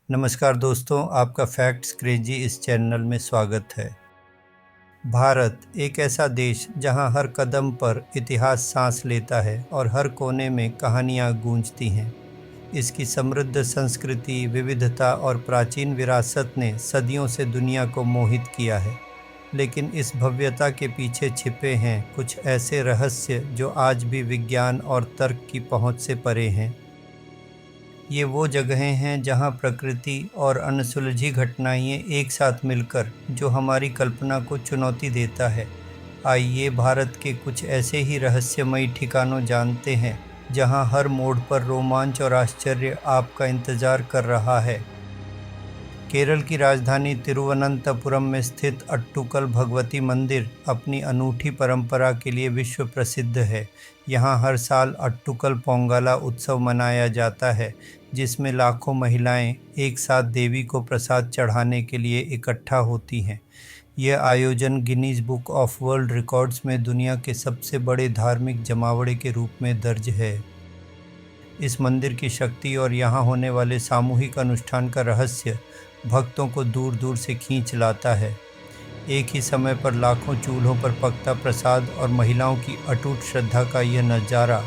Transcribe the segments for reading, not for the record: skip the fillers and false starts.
नमस्कार दोस्तों, आपका फैक्ट्स क्रेजी इस चैनल में स्वागत है। भारत एक ऐसा देश जहां हर कदम पर इतिहास सांस लेता है और हर कोने में कहानियां गूंजती हैं। इसकी समृद्ध संस्कृति, विविधता और प्राचीन विरासत ने सदियों से दुनिया को मोहित किया है। लेकिन इस भव्यता के पीछे छिपे हैं कुछ ऐसे रहस्य जो आज भी विज्ञान और तर्क की पहुंच से परे हैं। ये वो जगहें हैं जहाँ प्रकृति और अनसुलझी घटनाएं एक साथ मिलकर जो हमारी कल्पना को चुनौती देता है। आइए भारत के कुछ ऐसे ही रहस्यमयी ठिकानों जानते हैं जहाँ हर मोड़ पर रोमांच और आश्चर्य आपका इंतजार कर रहा है। केरल की राजधानी तिरुवनंतपुरम में स्थित अट्टुकल भगवती मंदिर अपनी अनूठी परंपरा के लिए विश्व प्रसिद्ध है। यहाँ हर साल अट्टुकल पोंगला उत्सव मनाया जाता है, जिसमें लाखों महिलाएं एक साथ देवी को प्रसाद चढ़ाने के लिए इकट्ठा होती हैं। यह आयोजन Guinness book of world records में दुनिया के सबसे बड़े धार्मिक जमावड़े के रूप में दर्ज है। इस मंदिर की शक्ति और यहाँ होने वाले सामूहिक अनुष्ठान का रहस्य भक्तों को दूर दूर से खींच लाता है। एक ही समय पर लाखों चूल्हों पर पकता प्रसाद और महिलाओं की अटूट श्रद्धा का यह नज़ारा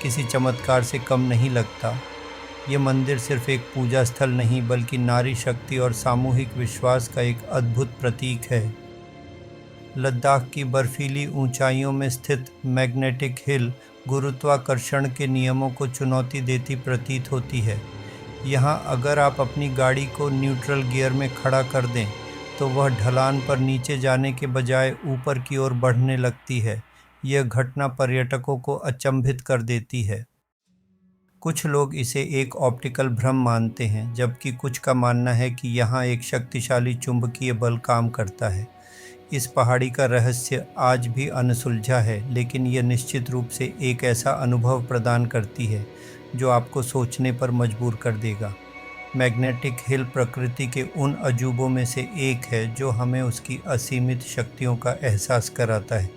किसी चमत्कार से कम नहीं लगता। ये मंदिर सिर्फ एक पूजा स्थल नहीं बल्कि नारी शक्ति और सामूहिक विश्वास का एक अद्भुत प्रतीक है। लद्दाख की बर्फीली ऊंचाइयों में स्थित मैग्नेटिक हिल गुरुत्वाकर्षण के नियमों को चुनौती देती प्रतीत होती है। यहाँ अगर आप अपनी गाड़ी को न्यूट्रल गियर में खड़ा कर दें तो वह ढलान पर नीचे जाने के बजाय ऊपर की ओर बढ़ने लगती है। यह घटना पर्यटकों को अचंभित कर देती है। कुछ लोग इसे एक ऑप्टिकल भ्रम मानते हैं, जबकि कुछ का मानना है कि यहाँ एक शक्तिशाली चुंबकीय बल काम करता है। इस पहाड़ी का रहस्य आज भी अनसुलझा है, लेकिन यह निश्चित रूप से एक ऐसा अनुभव प्रदान करती है जो आपको सोचने पर मजबूर कर देगा। मैग्नेटिक हिल प्रकृति के उन अजूबों में से एक है जो हमें उसकी असीमित शक्तियों का एहसास कराता है।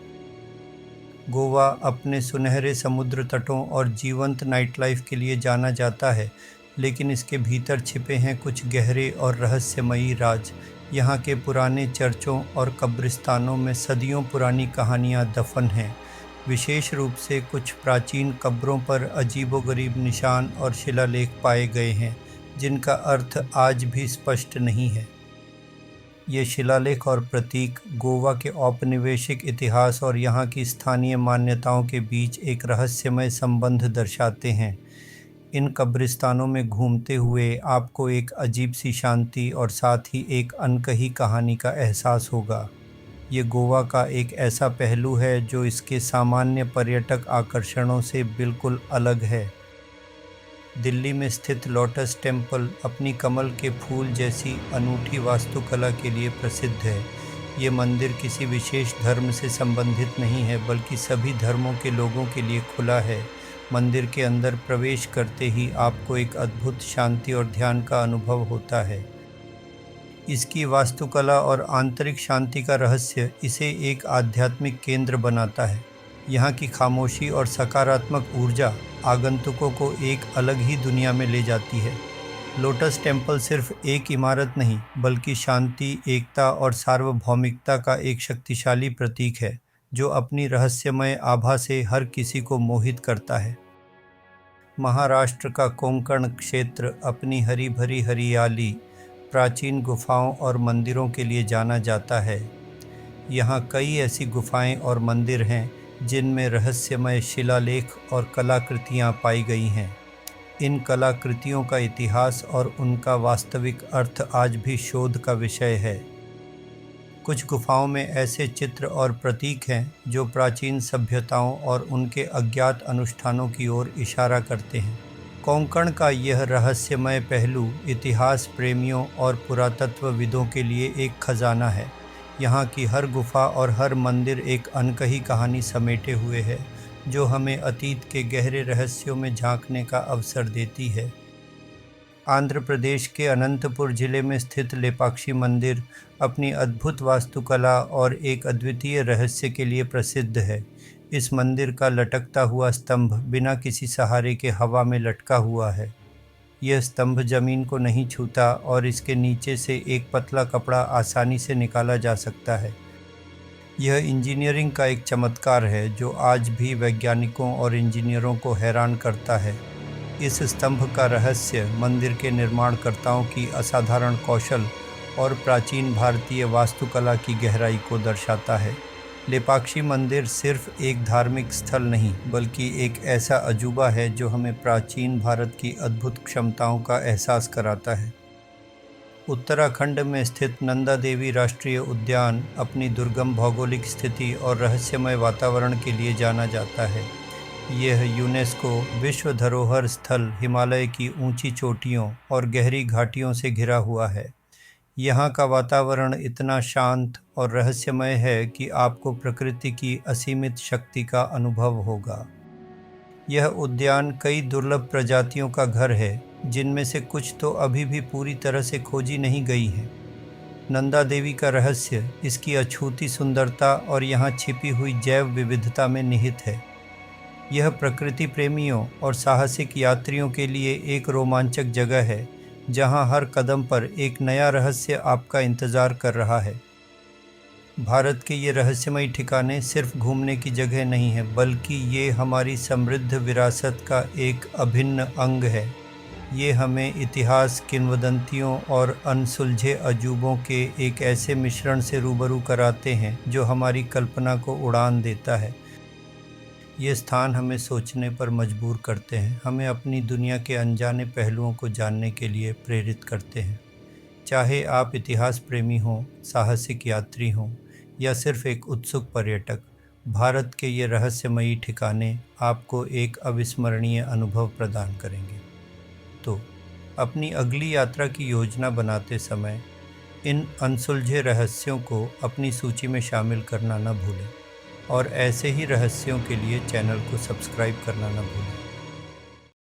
गोवा अपने सुनहरे समुद्र तटों और जीवंत नाइट लाइफ के लिए जाना जाता है, लेकिन इसके भीतर छिपे हैं कुछ गहरे और रहस्यमयी राज। यहाँ के पुराने चर्चों और कब्रिस्तानों में सदियों पुरानी कहानियाँ दफन हैं। विशेष रूप से कुछ प्राचीन कब्रों पर अजीबोगरीब निशान और शिलालेख पाए गए हैं, जिनका अर्थ आज भी स्पष्ट नहीं है। ये शिलालेख और प्रतीक गोवा के औपनिवेशिक इतिहास और यहाँ की स्थानीय मान्यताओं के बीच एक रहस्यमय संबंध दर्शाते हैं। इन कब्रिस्तानों में घूमते हुए आपको एक अजीब सी शांति और साथ ही एक अनकही कहानी का एहसास होगा। ये गोवा का एक ऐसा पहलू है जो इसके सामान्य पर्यटक आकर्षणों से बिल्कुल अलग है। दिल्ली में स्थित लोटस टेम्पल अपनी कमल के फूल जैसी अनूठी वास्तुकला के लिए प्रसिद्ध है। ये मंदिर किसी विशेष धर्म से संबंधित नहीं है, बल्कि सभी धर्मों के लोगों के लिए खुला है। मंदिर के अंदर प्रवेश करते ही आपको एक अद्भुत शांति और ध्यान का अनुभव होता है। इसकी वास्तुकला और आंतरिक शांति का रहस्य इसे एक आध्यात्मिक केंद्र बनाता है। यहाँ की खामोशी और सकारात्मक ऊर्जा आगंतुकों को एक अलग ही दुनिया में ले जाती है। लोटस टेम्पल सिर्फ एक इमारत नहीं, बल्कि शांति, एकता और सार्वभौमिकता का एक शक्तिशाली प्रतीक है, जो अपनी रहस्यमय आभा से हर किसी को मोहित करता है। महाराष्ट्र का कोंकण क्षेत्र अपनी हरी भरी हरियाली, प्राचीन गुफाओं और मंदिरों के लिए जाना जाता है। यहाँ कई ऐसी गुफाएं और मंदिर हैं जिनमें रहस्यमय शिलालेख और कलाकृतियाँ पाई गई हैं। इन कलाकृतियों का इतिहास और उनका वास्तविक अर्थ आज भी शोध का विषय है। कुछ गुफाओं में ऐसे चित्र और प्रतीक हैं जो प्राचीन सभ्यताओं और उनके अज्ञात अनुष्ठानों की ओर इशारा करते हैं। कोंकण का यह रहस्यमय पहलू इतिहास प्रेमियों और पुरातत्वविदों के लिए एक खजाना है। यहाँ की हर गुफा और हर मंदिर एक अनकही कहानी समेटे हुए है, जो हमें अतीत के गहरे रहस्यों में झांकने का अवसर देती है। आंध्र प्रदेश के अनंतपुर जिले में स्थित लेपाक्षी मंदिर अपनी अद्भुत वास्तुकला और एक अद्वितीय रहस्य के लिए प्रसिद्ध है। इस मंदिर का लटकता हुआ स्तंभ बिना किसी सहारे के हवा में लटका हुआ है। यह स्तंभ जमीन को नहीं छूता और इसके नीचे से एक पतला कपड़ा आसानी से निकाला जा सकता है। यह इंजीनियरिंग का एक चमत्कार है जो आज भी वैज्ञानिकों और इंजीनियरों को हैरान करता है। इस स्तंभ का रहस्य मंदिर के निर्माणकर्ताओं की असाधारण कौशल और प्राचीन भारतीय वास्तुकला की गहराई को दर्शाता है। लेपाक्षी मंदिर सिर्फ एक धार्मिक स्थल नहीं बल्कि एक ऐसा अजूबा है जो हमें प्राचीन भारत की अद्भुत क्षमताओं का एहसास कराता है। उत्तराखंड में स्थित नंदा देवी राष्ट्रीय उद्यान अपनी दुर्गम भौगोलिक स्थिति और रहस्यमय वातावरण के लिए जाना जाता है। यह यूनेस्को विश्व धरोहर स्थल हिमालय की ऊंची चोटियों और गहरी घाटियों से घिरा हुआ है। यहाँ का वातावरण इतना शांत और रहस्यमय है कि आपको प्रकृति की असीमित शक्ति का अनुभव होगा। यह उद्यान कई दुर्लभ प्रजातियों का घर है, जिनमें से कुछ तो अभी भी पूरी तरह से खोजी नहीं गई हैं। नंदा देवी का रहस्य इसकी अछूती सुंदरता और यहाँ छिपी हुई जैव विविधता में निहित है। यह प्रकृति प्रेमियों और साहसिक यात्रियों के लिए एक रोमांचक जगह है, जहां हर कदम पर एक नया रहस्य आपका इंतज़ार कर रहा है। भारत के ये रहस्यमयी ठिकाने सिर्फ घूमने की जगह नहीं है, बल्कि ये हमारी समृद्ध विरासत का एक अभिन्न अंग है। ये हमें इतिहास, किंवदंतियों और अनसुलझे अजूबों के एक ऐसे मिश्रण से रूबरू कराते हैं जो हमारी कल्पना को उड़ान देता है। ये स्थान हमें सोचने पर मजबूर करते हैं, हमें अपनी दुनिया के अनजाने पहलुओं को जानने के लिए प्रेरित करते हैं। चाहे आप इतिहास प्रेमी हों, साहसिक यात्री हों या सिर्फ एक उत्सुक पर्यटक, भारत के ये रहस्यमयी ठिकाने आपको एक अविस्मरणीय अनुभव प्रदान करेंगे। तो अपनी अगली यात्रा की योजना बनाते समय इन अनसुलझे रहस्यों को अपनी सूची में शामिल करना न भूलें और ऐसे ही रहस्यों के लिए चैनल को सब्सक्राइब करना न भूलें।